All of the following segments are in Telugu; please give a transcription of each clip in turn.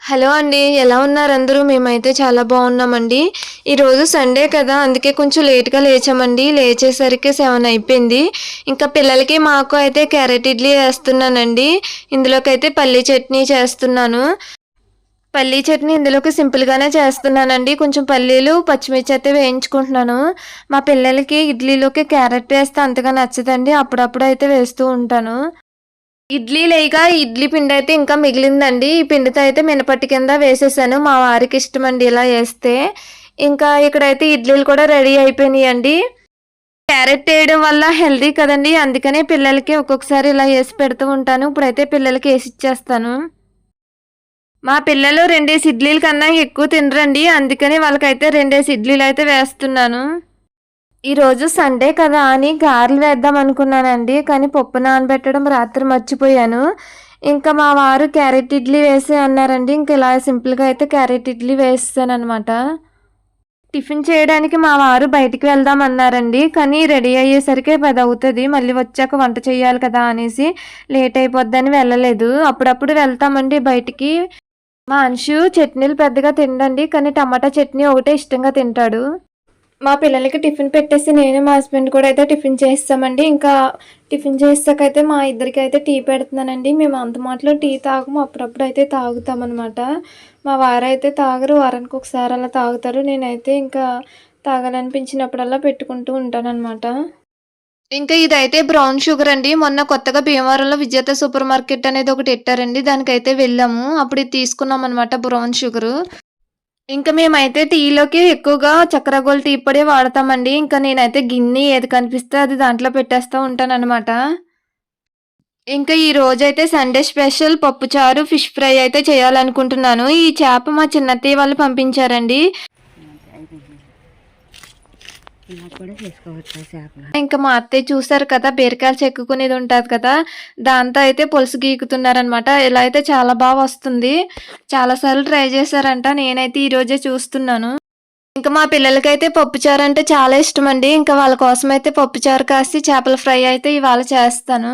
హలో అండి. ఎలా ఉన్నారు అందరూ? మేమైతే చాలా బాగున్నామండి. ఈరోజు సండే కదా! అందుకే కొంచెం లేట్‌గా లేచామండి. లేచేసరికి 7 అయిపోయింది. ఇంకా పిల్లలకి, మాకు అయితే క్యారెట్ ఇడ్లీ ఏస్తున్నానండి. ఇందులోకైతే పల్లీ చట్నీ చేస్తున్నాను. పల్లీ చట్నీ ఇందులోకి సింపుల్‌గానే చేస్తున్నానండి. కొంచెం పల్లీలు, పచ్చిమిర్చి అయితే వేయించుకుంటున్నాను. మా పిల్లలకి ఇడ్లీలోకి క్యారెట్ వేస్తే అంతగా నచ్చదండి. అప్పుడప్పుడు అయితే వేస్తూ ఉంటాను. ఇడ్లీలేయగా ఇడ్లీ పిండయితే ఇంకా మిగిలిందండి. ఈ పిండితో అయితే మినపట్టు కింద వేసేసాను. మా వారికి ఇష్టమండి ఇలా ఏస్తే. ఇంకా ఇక్కడైతే ఇడ్లీలు కూడా రెడీ అయిపోయినియండి. క్యారెట్ ఏయడం వల్ల హెల్తీ కదండీ! అందుకనే పిల్లలకి ఒక్కొక్కసారి ఇలా ఏసి పెడుతూ ఉంటాను. ఇప్పుడైతే పిల్లలకి ఏసిచ్చేస్తాను. మా పిల్లలు 2 ఇడ్లీల కన్నా ఎక్కువ తినరండి. అందుకని వాళ్ళకైతే 2 ఇడ్లీలయితే వేస్తున్నాను. ఈరోజు సండే కదా అని గారెలు వేద్దాం అనుకున్నానండి. కానీ పప్పు నానబెట్టడం రాత్రి మర్చిపోయాను. ఇంకా మా వారు క్యారెట్ ఇడ్లీ వేసేయి అన్నారండి. ఇంక ఇలా సింపుల్‌గా అయితే క్యారెట్ ఇడ్లీ వేసేసాననమాట. టిఫిన్ చేయడానికి మా వారు బయటికి వెళ్దాం అన్నారండి. కానీ రెడీ అయ్యేసరికి 10 అవుతది. మళ్ళీ వచ్చాక వంట చేయాలి కదా అనేసి లేట్ అయిపోద్దని వెళ్ళలేదు. అప్పుడప్పుడు వెళ్తామండి బయటికి. మా అంశు చట్నీలు పెద్దగా తినడండి. కానీ టమాటా చట్నీ ఒకటే ఇష్టంగా తింటాడు. మా పిల్లలకి టిఫిన్ పెట్టేసి నేను, మా హస్బెండ్ కూడా అయితే టిఫిన్ చేసేసామండి. ఇంకా టిఫిన్ చేసాకైతే మా ఇద్దరికైతే టీ పెడుతున్నానండి. మేము అంత మాటలో టీ తాగము. అప్పుడప్పుడు అయితే తాగుతామనమాట. మా వారైతే తాగరు. వారానికి ఒకసారి అలా తాగుతారు. నేనైతే ఇంకా తాగాలనిపించినప్పుడల్లా పెట్టుకుంటూ ఉంటాననమాట. ఇంకా ఇదైతే బ్రౌన్ షుగర్ అండి. మొన్న కొత్తగా భీమవరంలో విజేత సూపర్ మార్కెట్ అనేది ఒకటి ఎట్టారండి. దానికైతే వెళ్ళాము. అప్పుడు ఇది తీసుకున్నామనమాట బ్రౌన్ షుగరు. ఇంక మేమైతే టీలోకి ఎక్కువగా చక్కెర గోల్డ్ టీ పొడే వాడతామండి. ఇంకా నేనైతే గిన్ని ఏది కనిపిస్తే అది దాంట్లో పెట్టేస్తా ఉంటాననమాట. ఇంకా ఈ రోజైతే సండే స్పెషల్ పప్పుచారు, ఫిష్ ఫ్రై అయితే చేయాలనుకుంటున్నాను. ఈ చేప మా చిన్నత్తయ్య వాళ్ళు పంపించారండి. ఇంకా మా అత్తయ్య చూసారు కదా! బీరకాయలు చెక్కుకునేది ఉంటది కదా! దాంతో అయితే పులుసు గీకుతున్నారనమాట. ఇలా అయితే చాలా వస్తుంది. చాలా సార్లు ట్రై చేశారంట. నేనైతే ఈరోజే చూస్తున్నాను. ఇంకా మా పిల్లలకైతే పప్పుచారు అంటే చాలా ఇష్టమండి. ఇంకా వాళ్ళ కోసమైతే పప్పుచారు కాసి చేపల ఫ్రై అయితే ఇవాళ చేస్తాను.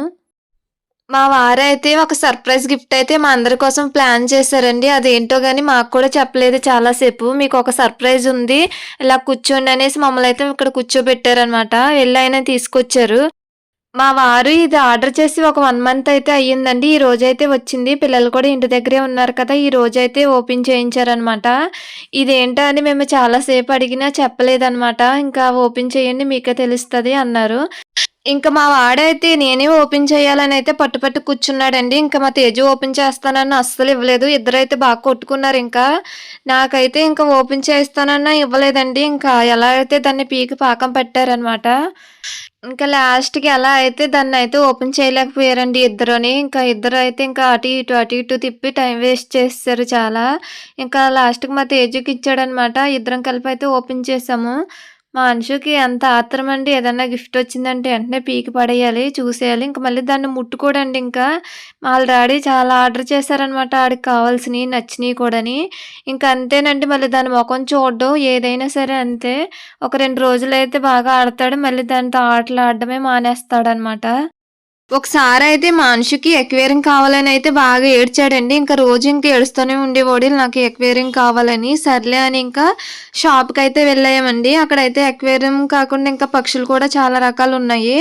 మా వారైతే ఒక సర్ప్రైజ్ గిఫ్ట్ అయితే మా అందరి కోసం ప్లాన్ చేశారండి. అదేంటో గాని మాకు కూడా చెప్పలేదు చాలా సేపు. మీకొక సర్ప్రైజ్ ఉంది. ఇలా కూర్చోండి అనేసి మమ్మల్నయితే ఇక్కడ కూర్చోబెట్టారనమాట. ఎళ్లి ఆయన తీసుకొచ్చారు. మా వారు ఇది ఆర్డర్ చేసి ఒక 1 మంత్ అయితే అయ్యిందండి. ఈ రోజైతే వచ్చింది. పిల్లలు కూడా ఇంటి దగ్గరే ఉన్నారు కదా! ఈ రోజైతే ఓపెన్ చేయించారనమాట. ఇదేంటా అని మేము చాలా సేపు అడిగినా చెప్పలేదనమాట. ఇంకా ఓపెన్ చేయండి మీకే తెలుస్తది అన్నారు. ఇంక మా వాడైతే నేనే ఓపెన్ చేయాలనైతే పట్టు కూర్చున్నాడండి. ఇంక మా తేజు ఓపెన్ చేస్తానన్న అస్సలు ఇవ్వలేదు. ఇద్దరైతే బాగా కొట్టుకున్నారింకా. నాకైతే ఇంక ఓపెన్ చేస్తానన్నా ఇవ్వలేదండి. ఇంకా ఎలా అయితే దాన్ని పీకి పాకం పట్టారనమాట. ఇంకా లాస్ట్‌కి ఎలా అయితే దాన్నయితే ఓపెన్ చేయలేకపోయారండి ఇద్దరుని. ఇంకా ఇద్దరైతే ఇంకా అటు ఇటు, అటు ఇటు తిప్పి టైం వేస్ట్ చేసేసారు చాలా. ఇంకా లాస్ట్‌కి మా తేజుకి ఇచ్చాడనమాట. ఇద్దరం కలిపి అయితే ఓపెన్ చేసాము. మా అంశుకి ఎంత ఆత్రమండి ఏదన్నా గిఫ్ట్ వచ్చిందంటే వెంటనే పీకి పడేయాలి, చూసేయాలి. ఇంక మళ్ళీ దాన్ని ముట్టుకోడండి ఇంకా. వాళ్ళ డాడీ చాలా ఆర్డర్ చేశారనమాట ఆడికి కావాల్సినయి, నచ్చినయి కూడాని. ఇంక అంతేనండి మళ్ళీ దాని మొఖం చూడడం ఏదైనా సరే అంతే. ఒక 2 రోజులైతే బాగా ఆడతాడు. మళ్ళీ దాంతో ఆటలాడడమే మానేస్తాడనమాట. ఒకసారయితే మా అంశుకి ఎక్వేరియం కావాలనయితే బాగా ఏడ్చాడండి. రోజు ఏడుస్తూనే ఉండేవాడు నాకు ఎక్వేరియం కావాలని. సర్లే అని ఇంకా షాప్‌కయితే వెళ్ళామండి. అక్కడైతే ఎక్వేరియం కాకుండా ఇంకా పక్షులు కూడా చాలా రకాలున్నాయి.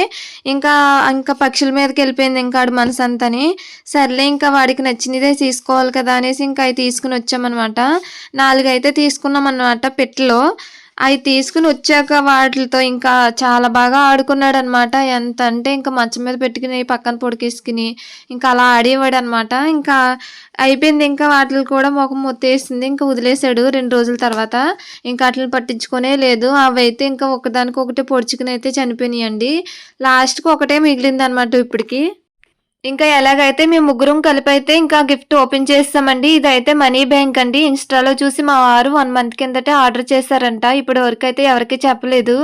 ఇంకా ఇంకా పక్షుల మీదకెళ్ళిపోయింది ఇంకా ఆడి మనసంతాని. సర్లే ఇంకా వాడికి నచ్చినదే తీసుకోవాలి కదా అనేసి ఇంకా అయి తీసుకొనొచ్చామనమాట. 4 అయితే తీసుకున్నామనమాట పెట్టెలో. అయి తీసుకొనొచ్చాక వాటిలతో ఇంకా చాలా బాగా ఆడుకున్నాడనమాట. ఎంతంటే ఇంక మంచం మీద పెట్టుకుని పక్కన పడుకేసుకుని ఇంకా అలా ఆడేవాడనమాట. ఇంకా అయిపోయింది. ఇంకా వాటిలికి కూడా మొఖం మొత్తేసింది. ఇంకా వదిలేసాడు 2 రోజుల తర్వాత. ఇంకా ఆటిలిని పట్టించుకునే లేదు. అవైతే ఇంకా ఒకదానికొకటి పొడుచుకునైతే చనిపోయినియండి. లాస్ట్‌కి ఒకటే మిగిలిందనమాట ఇప్పటికి. ఇంకా ఎలాగైతే మేము ముగ్గురం కలిపైతే ఇంకా గిఫ్ట్ ఓపెన్ చేసేసామండి. ఇదైతే మనీ బ్యాంక్ అండి. ఇన్‌స్టాలో చూసి మా వారు 1 మంత్ కిందటే ఆర్డర్ చేశారంట. ఇప్పటి వరకైతే ఎవరికీ చెప్పలేదు.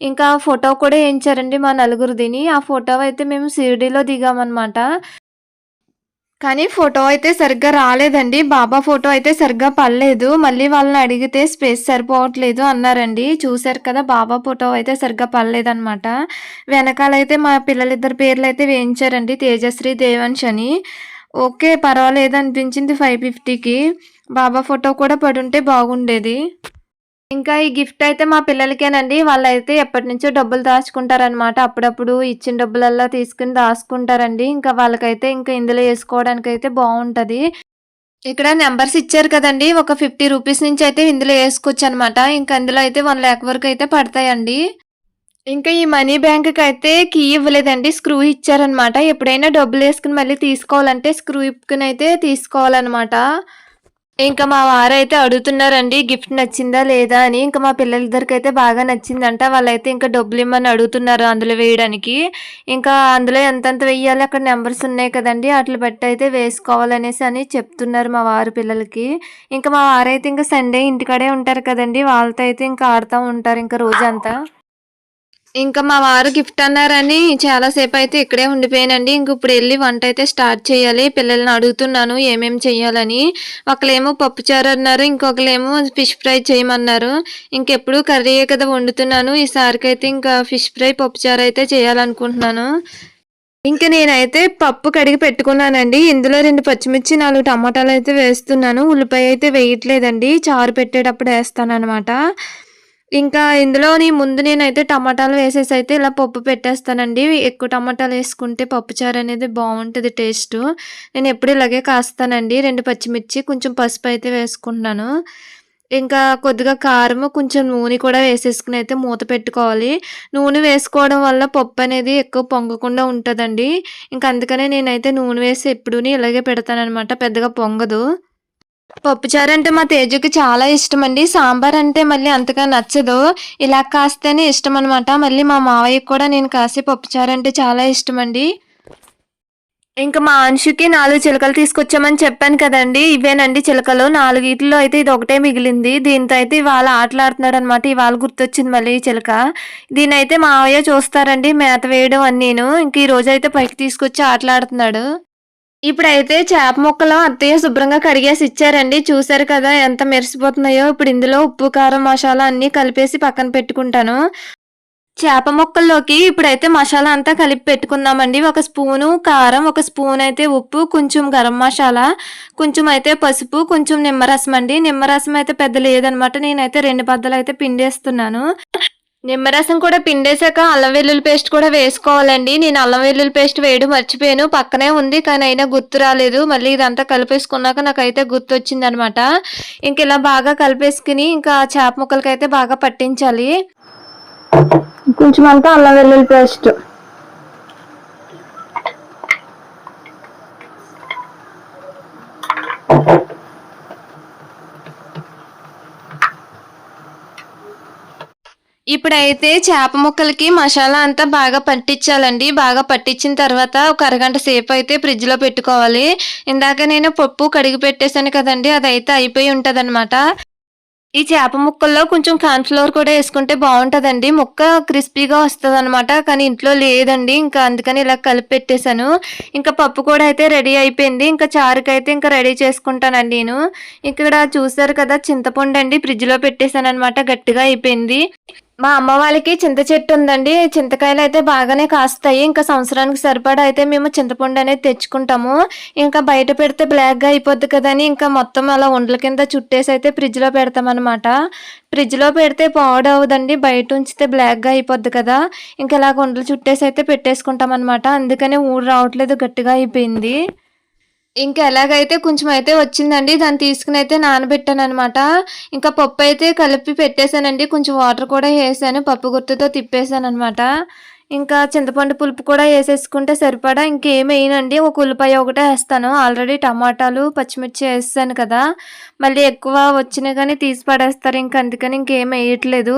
ఇంకా ఫోటో కూడా ఏయించారండి మా నలుగురిదిని. ఆ ఫోటో అయితే మేము షిరిడీలో దిగామనమాట. కానీ ఫోటో అయితే సరిగ్గా రాలేదండి. బాబా ఫోటో అయితే సరిగ్గా పడలేదు. మళ్ళీ వాళ్ళని అడిగితే స్పేస్ సరిపోవట్లేదు అన్నారండి. చూసారు కదా! బాబా ఫోటో అయితే సరిగ్గా పడలేదనమాట. వెనకాలైతే మా పిల్లలిద్దరి పేర్లయితే వేయించారండి. తేజశ్రీ, దేవాంష్ అని. ఓకే. పర్వాలేదనిపించింది 550కి. బాబా ఫోటో కూడా పడుంటే బాగుండేది. ఇంకా ఈ గిఫ్ట్ అయితే మా పిల్లలకేనండి. వాళ్ళైతే ఎప్పటినుంచో డబ్బులు దాచుకుంటారనమాట. అప్పుడప్పుడు ఇచ్చిన డబ్బులల్లా తీసుకొని దాసుకుంటారండి. ఇంకా వాళ్ళకైతే ఇంకా ఇందులో యేసుకోవడానికైతే బావుంటది. ఇక్కడ నంబర్స్ ఇచ్చారు కదండీ! ఒక రూ. 50 నుంచి అయితే ఇందులో యేసుకోవచ్చనమాట. ఇంక అందులో అయితే 1,00,000 వరకు అయితే పడతాయండి. ఇంకా ఈ మనీ బ్యాంక్‌కయితే కీ ఇవ్వలేదండి. స్క్రూ ఇచ్చారనమాట. ఎప్పుడైనా డబ్బులేసుకొని మళ్ళీ తీసుకోవాలంటే స్క్రూ ఇప్పుకొనైతే తీసుకోవాలనమాట. ఇంకా మా వారైతే అడుగుతున్నారండి గిఫ్ట్ నచ్చిందా లేదా అని. ఇంకా మా పిల్లలిద్దరికైతే బాగా నచ్చిందంట. వాళ్ళైతే ఇంకా డబ్బులిమ్మని అడుగుతున్నారు అందులో వేయడానికి. ఇంకా అందులో ఎంతెంత వెయ్యాలి అక్కడ నంబర్స్ ఉన్నాయి కదండీ! ఆటిలి బట్టి అయితే వేసుకోవాలనేసి అని చెప్తున్నారు మా వారు పిల్లలకి. ఇంకా మా వారైతే ఇంకా సండే ఇంటికాడే ఉంటారు కదండీ! వాళ్ళతో అయితే ఇంకా ఆడుతా ఉంటారు ఇంకా రోజంతా. ఇంకా మా వారు గిఫ్ట్ అన్నారని చాలా సేపయితే ఇక్కడే ఉండిపోయానండి. ఇంకిప్పుడెళ్లి వంటయితే స్టార్ట్ చేయాలి. పిల్లల్ని అడుగుతున్నాను ఏమేం చెయ్యాలని. ఒకళ్ళేమో పప్పుచారు అన్నారు. ఇంకొకళ్ళేమో ఫిష్ ఫ్రై చేయమన్నారు. ఇంకెప్పుడు కర్రీయే కదా వండుతున్నాను. ఈసారికైతే ఇంకా ఫిష్ ఫ్రై, పప్పుచారు అయితే చేయాలనుకుంటున్నాను. ఇంక నేనైతే పప్పు కడిగి పెట్టుకున్నానండి. ఇందులో 2 పచ్చిమిర్చి, 4 టమాటాలయితే వేస్తున్నాను. ఉల్లిపాయ అయితే వేయట్లేదండి. చారు పెట్టేటప్పుడు ఏస్తాననమాట. ఇంకా ఇందులోని ముందు నేనైతే టమాటాలు వేసేసైతే ఇలా పప్పు పెట్టేస్తానండి. ఎక్కువ టమాటాలేసుకుంటే పప్పుచారనేది బావుంటది టేస్టు. నేనెప్పుడు ఇలాగే కాస్తానండి. 2 పచ్చిమిర్చి, కొంచెం పసుపయితే వేసుకుంటున్నాను. ఇంకా కొద్దిగా కారము, కొంచెం నూనె కూడా వేసేసుకొని అయితే మూత పెట్టుకోవాలి. నూనె వేసుకోవడం వల్ల పప్పనేది ఎక్కువ పొంగకుండా ఉంటదండి. ఇంక అందుకనే నేనైతే నూనె వేసి ఎప్పుడూని ఇలాగే పెడతాననమాట. పెద్దగా పొంగదు. పప్పుచారంటే మా తేజుకి చాలా ఇష్టమండి. సాంబారంటే మళ్ళీ అంతగా నచ్చదు. ఇలా కాస్తేనే ఇష్టమనమాట. మళ్ళీ మా మావయ్యకి కూడా నేను కాసే పప్పుచారంటే చాలా ఇష్టమండి. ఇంక మా అంశుకి 4 చిలకలు తీసుకొచ్చామని చెప్పాను కదండీ! ఇవేనండి చిలకలు. 4 ఈటిల్లో అయితే ఇదొకటే మిగిలింది. దీంతో అయితే ఇవాళ ఆటలాడుతున్నాడనమాట. ఇవాళ గుర్తొచ్చింది మళ్ళీ ఈ చిలక. దీన్నైతే మావయ్య చూస్తారండి మేత వేయడం అన్నీను. ఇంక ఈ రోజైతే పైకి తీసుకొచ్చి ఆటలాడుతున్నాడు. ఇప్పుడైతే చేప ముక్కలు అత్తయ్య శుభ్రంగా కడిగేసి ఇచ్చారండి. చూసారు కదా ఎంత మెరిసిపోతున్నాయో. ఇప్పుడు ఇందులో ఉప్పు, కారం, మసాలా అన్నీ కలిపేసి పక్కన పెట్టుకుంటాను. చేప ముక్కల్లోకి ఇప్పుడైతే మసాలా అంతా కలిపి పెట్టుకుందామండి. ఒక స్పూను కారం, ఒక స్పూన్ అయితే ఉప్పు, కొంచెం గరం మసాలా, కొంచెం అయితే పసుపు, కొంచెం నిమ్మరసం అండి. నిమ్మరసం అయితే పెద్ద లేదనమాట. నేనైతే 2 బద్దలైతే పిండేస్తున్నాను. నిమ్మరసం కూడా పిండేసాక అల్లం వెల్లుల్లి పేస్ట్ కూడా వేసుకోవాలండి. నేను అల్లం వెల్లుల్లి పేస్ట్ వేయడం మర్చిపోయాను. పక్కనే ఉంది కానీ అయినా గుర్తు రాలేదు. మళ్ళీ ఇదంతా కలిపేసుకున్నాక నాకైతే గుర్తొచ్చిందనమాట. ఇంక ఇలా బాగా కలిపేసుకుని ఇంకా చేప ముక్కలకైతే బాగా పట్టించాలి. కొంచెం అంతా అల్లం వెల్లుల్లి పేస్ట్. ఇప్పుడైతే చేప ముక్కలకి మసాలా అంతా బాగా పట్టించాలండి. బాగా పట్టించిన తర్వాత ఒక అరగంట సేపు అయితే ఫ్రిడ్జ్‌లో పెట్టుకోవాలి. ఇందాక నేను పప్పు కడిగి పెట్టేసాను కదండీ! అదైతే అయిపోయి ఉంటదనమాట. ఈ చేప ముక్కల్లో కొంచెం కార్న్ ఫ్లోర్ కూడా యేసుకుంటే బావుంటదండి. ముక్క క్రిస్పీగా వస్తదనమాట. కానీ ఇంట్లో లేదండి. ఇంకా అందుకని ఇలా కలిపి పెట్టేసాను. ఇంకా పప్పు కూడా అయితే రెడీ అయిపోయింది. ఇంకా చారుకైతే ఇంకా రెడీ చేసుకుంటానండి నేను. ఇక్కడ చూసారు కదా చింతపండండి ఫ్రిడ్జ్‌లో పెట్టేసాననమాట. గట్టిగా అయిపోయింది. మా అమ్మ వాళ్ళకి చింత చెట్టు ఉందండి. చింతకాయలయితే బాగానే కాస్తాయి. ఇంకా సంవత్సరానికి సరిపడా అయితే మేము చింతపండనేది తెచ్చుకుంటాము. ఇంకా బయట పెడితే బ్లాక్‌గా అయిపోద్ది కదని ఇంకా మొత్తం అలా ఉండల కింద చుట్టేసయితే ఫ్రిడ్జ్‌లో పెడతామనమాట. ఫ్రిడ్జ్‌లో పెడితే పాడవదండి. బయట ఉంచితే బ్లాక్‌గా అయిపోద్ది కదా! ఇంక ఇలాగ ఉండలు చుట్టేసయితే పెట్టేసుకుంటామనమాట. అందుకనే ఊరు రావట్లేదు గట్టిగా అయిపోయింది. ఇంకా ఎలాగైతే కొంచెం అయితే వచ్చిందండి. దాన్ని తీసుకొనైతే నానబెట్టాననమాట. ఇంకా పప్పయితే కలిపి పెట్టేసానండి. కొంచెం వాటర్ కూడా ఏసాను. పప్పు గుత్తితో తిప్పేసాననమాట. ఇంకా చింతపండు పులుపు కూడా ఏసేసుకుంటే సరిపడా ఇంకేమెయనండి. ఒక ఉల్లిపాయ ఒకటే ఏస్తాను. ఆల్రెడీ టమాటాలు, పచ్చిమిర్చి ఏసేసాను కదా! మళ్ళీ ఎక్కువ వచ్చినా గానీ తీసి పడేస్తారు. ఇంక అందుకని ఇంకేమెయట్లేదు.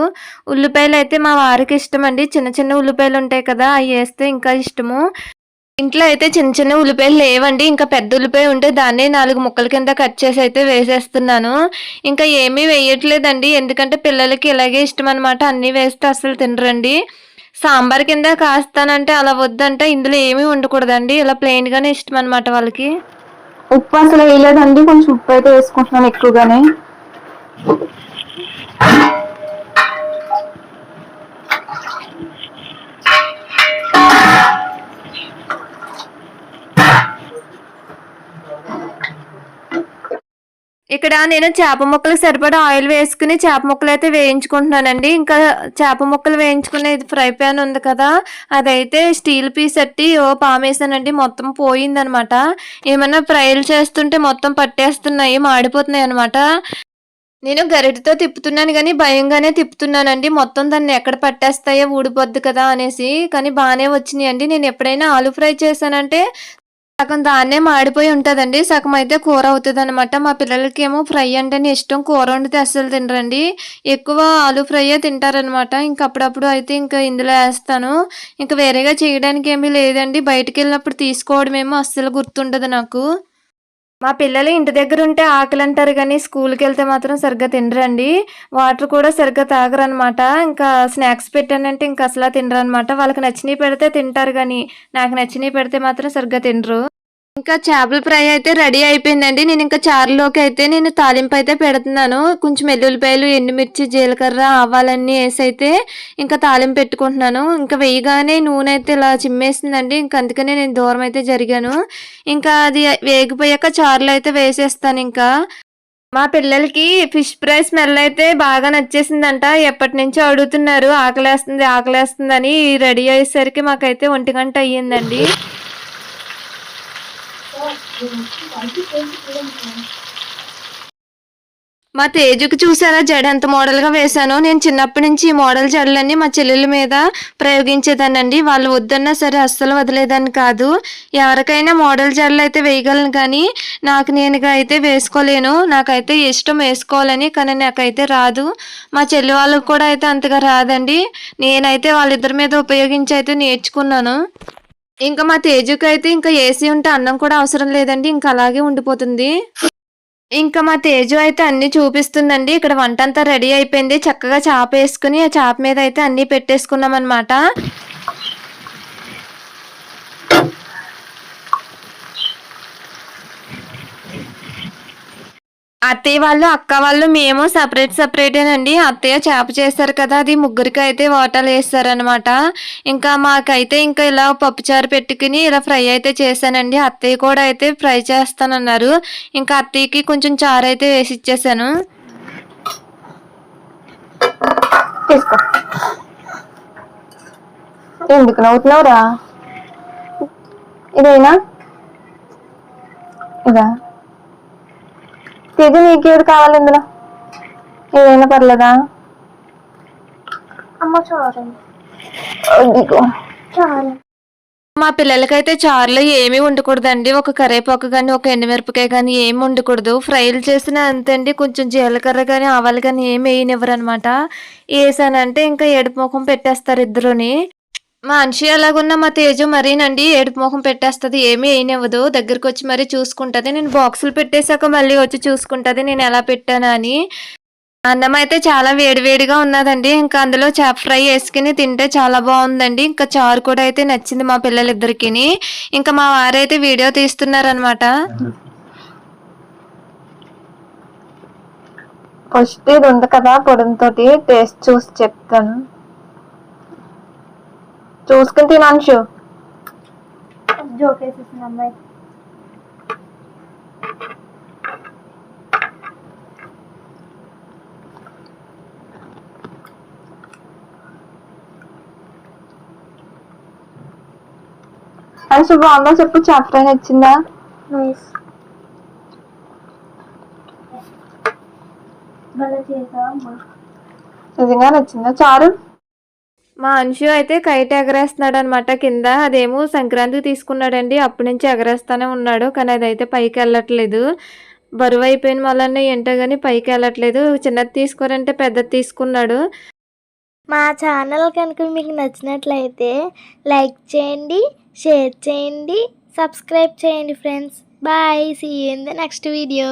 ఉల్లిపాయలయితే మా వారికి ఇష్టమండి. చిన్న చిన్న ఉల్లిపాయలుంటాయి కదా! అయ్యేస్తే ఇంకా ఇష్టము. ఇంట్లో అయితే చిన్న చిన్న ఉల్లిపాయలు లేవండి. ఇంకా పెద్ద ఉల్లిపాయ ఉంటే దాన్నే 4 ముక్కల కింద కట్ చేసి అయితే వేసేస్తున్నాను. ఇంకా ఏమీ వేయట్లేదండి. ఎందుకంటే పిల్లలకి ఇలాగే ఇష్టమనమాట. అన్నీ వేస్తే అస్సలు తినరండి. సాంబార్ కింద కాస్తానంటే అలా వద్దంటే ఇందులో ఏమీ ఉండకూడదండి. ఇలా ప్లెయిన్‌గానే ఇష్టమనమాట వాళ్ళకి. ఉప్పు అసలు వేయలేదండి. కొంచెం ఉప్పు అయితే వేసుకుంటున్నాను ఎక్కువగానే. ఇక్కడ నేను చేప ముక్కలకు సరిపడా ఆయిల్ వేసుకుని చేప ముక్కలు అయితే వేయించుకుంటున్నానండి. ఇంకా చేప ముక్కలు వేయించుకునేది ఫ్రై ప్యాన్ ఉంది కదా, అదైతే స్టీల్ పీస్ ఎట్టి పామేసానండి. మొత్తం పోయిందనమాట. ఏమన్నా ఫ్రైలు చేస్తుంటే మొత్తం పట్టేస్తున్నాయి, మాడిపోతున్నాయి అనమాట. నేను గరిటతో తిప్పుతున్నాను గానీ భయంగానే తిప్పుతున్నానండి. మొత్తం దాన్ని ఎక్కడ పట్టేస్తాయో, ఊడిపోద్ది కదా అనేసి. కానీ బానే వచ్చినాయండి. నేను ఎప్పుడైనా ఆలు ఫ్రై చేశానంటే సగం దాన్నే మాడిపోయి ఉంటదండి. సగం అయితే కూర అవుతదనమాట. మా పిల్లలకేమో ఫ్రై అంటేనే ఇష్టం. కూర వండితే అస్సలు తినరండి. ఎక్కువ ఆలు ఫ్రైయే తింటారనమాట. ఇంక అప్పుడప్పుడు అయితే ఇంక ఇందులో ఏస్తాను. ఇంక వేరేగా చేయడానికి ఏమీ లేదండి. బయటికెళ్ళినప్పుడు తీసుకోవడమేమో అస్సలు గుర్తుండదు నాకు. మా పిల్లలు ఇంటి దగ్గర ఉంటే ఆకలంటారు గానీ, స్కూల్‌కెళ్తే మాత్రం సరిగ్గా తినరండి. వాటర్ కూడా సరిగ్గా తాగరనమాట. ఇంకా స్నాక్స్ పెట్టానంటే ఇంక అసల తినరనమాట. వాళ్ళకి నచ్చినయి పెడితే తింటారు గానీ, నాకు నచ్చినయి పెడితే మాత్రం సరిగ్గా తినరు. ఇంకా చేపల ఫ్రై అయితే రెడీ అయిపోయిందండి. నేనింకా చారులోకి అయితే నేను తాలింపు అయితే పెడుతున్నాను. కొంచెం ఎల్లుల్లిపాయలు, ఎండుమిర్చి, జీలకర్ర, ఆవాలన్నీ ఏసైతే ఇంకా తాలింపు పెట్టుకుంటున్నాను. ఇంకా వేయగానే నూనె అయితే ఇలా చిమ్మేసిందండి. ఇంక అందుకనే నేను దూరం అయితే జరిగాను. ఇంకా అది వేగిపోయాక చారులో అయితే వేసేస్తానింకా. మా పిల్లలకి ఫిష్ ఫ్రై స్మెల్ అయితే బాగా నచ్చేసిందంట. ఎప్పటినుంచో అడుగుతున్నారు ఆకలేస్తుంది, ఆకలేస్తుందని. రెడీ అయ్యేసరికి మాకైతే 1 గంట అయ్యిందండి. మా తేజుకి చూసారా జడ ఎంత మోడల్‌గా వేశానో. నేను చిన్నప్పటి నుంచి ఈ మోడల్ జడలన్నీ మా చెల్లెల మీద ప్రయోగించేదాన్నండి. వాళ్ళు వద్దన్నా సరే అస్సలు వదిలేదాన్ని కాదు. ఎవరికైనా మోడల్ జడలైతే వేయగలను కానీ, నాకు నేనుగా అయితే వేసుకోలేను. నాకైతే ఇష్టం వేసుకోవాలని, కానీ నాకైతే రాదు. మా చెల్లి వాళ్ళకి కూడా అయితే అంతగా రాదండి. నేనైతే వాళ్ళిద్దరి మీద ఉపయోగించి అయితే నేర్చుకున్నాను. ఇంకా మా తేజుకైతే ఇంకా ఏసీ ఉంటే అన్నం కూడా అవసరం లేదండి. ఇంక అలాగే ఉండిపోతుంది. ఇంకా మా తేజు అయితే అన్నీ చూపిస్తుందండి. ఇక్కడ వంటంతా రెడీ అయిపోయింది. చక్కగా చాపేసుకొని, ఆ చాప మీద అయితే అన్నీ పెట్టేసుకున్నామనమాట. అత్తయ్య వాళ్ళు, అక్క వాళ్ళు, మేము సెపరేటేనండి. అత్తయ్య చేప చేశారు కదా, అది ముగ్గురికైతే వాటాలేసారనమాట. ఇంకా మాకైతే ఇంకా ఇలా పప్పుచారు పెట్టుకుని ఇలా ఫ్రై అయితే చేశానండి. అత్తయ్య కూడా అయితే ఫ్రై చేస్తానన్నారు. ఇంకా అత్తయ్యకి కొంచెం చారైతే వేసిచ్చేసాను. తీసుకో. ఎందుకు నవ్వుతున్నావురా? ఇదేనా? ఇదా? తేజు నీకేది కావాలి ఇందులో? ఏదైనా పర్లేదా? అమ్మ చారు. చారు. మా పిల్లలకైతే చారులో ఏమీ ఉండకూడదండి. ఒక కరివేపాకు కానీ, ఒక ఎండుమిరపకాయ కానీ ఏమి ఉండకూడదు. ఫ్రైలు చేసినా అంతే అండి. కొంచెం జీలకర్ర కానీ, ఆవాలు కానీ ఏమి వేయనివ్వరనమాట. ఏసానంటే ఇంకా ఏడుపు మొఖం పెట్టేస్తారు ఇద్దరుని. మా అన్షి ఎలాగున్నా మా తేజు మరీనండి ఏడుపు మొహం పెట్టేస్తది. ఏమీ ఏయనివ్వదు. దగ్గరకొచ్చి మరీ చూసుకుంటది. నేను బాక్సులు పెట్టేసాక మళ్ళీ వచ్చి చూసుకుంటది నేను ఎలా పెట్టానా అని. అన్నం అయితే చాలా వేడివేడిగా ఉన్నదండి. ఇంకా అందులో చేప ఫ్రై ఏసుకొని తింటే చాలా బావుందండి. ఇంకా చారు కూడా అయితే నచ్చింది మా పిల్లలిద్దరికిని. ఇంకా మా వారైతే వీడియో తీస్తున్నారనమాట. ఫస్ట్ ఇది ఉంది కదా పొడంతోటి టేస్ట్ చూసి చెప్తాను. చూసుకుని తినాంశు. జోకేసేసింది అమ్మాయి. అంశు బాగుందా చెప్పు. చేప ఫ్రై నచ్చిందా? నిజంగా నచ్చిందా చారు? మా అంశు అయితే కైట్ ఎగరేస్తున్నాడు అనమాట కింద. అదేమో సంక్రాంతికి తీసుకున్నాడండి. అప్పటి నుంచి ఎగరేస్తానే ఉన్నాడు. కానీ అదైతే పైకి వెళ్ళట్లేదు. బరువు అయిపోయిన వలన ఏంటో కానీ పైకి వెళ్ళట్లేదు. చిన్నది తీసుకోరంటే పెద్దది తీసుకున్నాడు. మా ఛానల్ కనుక మీకు నచ్చినట్లయితే లైక్ చేయండి, షేర్ చేయండి, సబ్స్క్రైబ్ చేయండి friends. Bye. See you in the next video.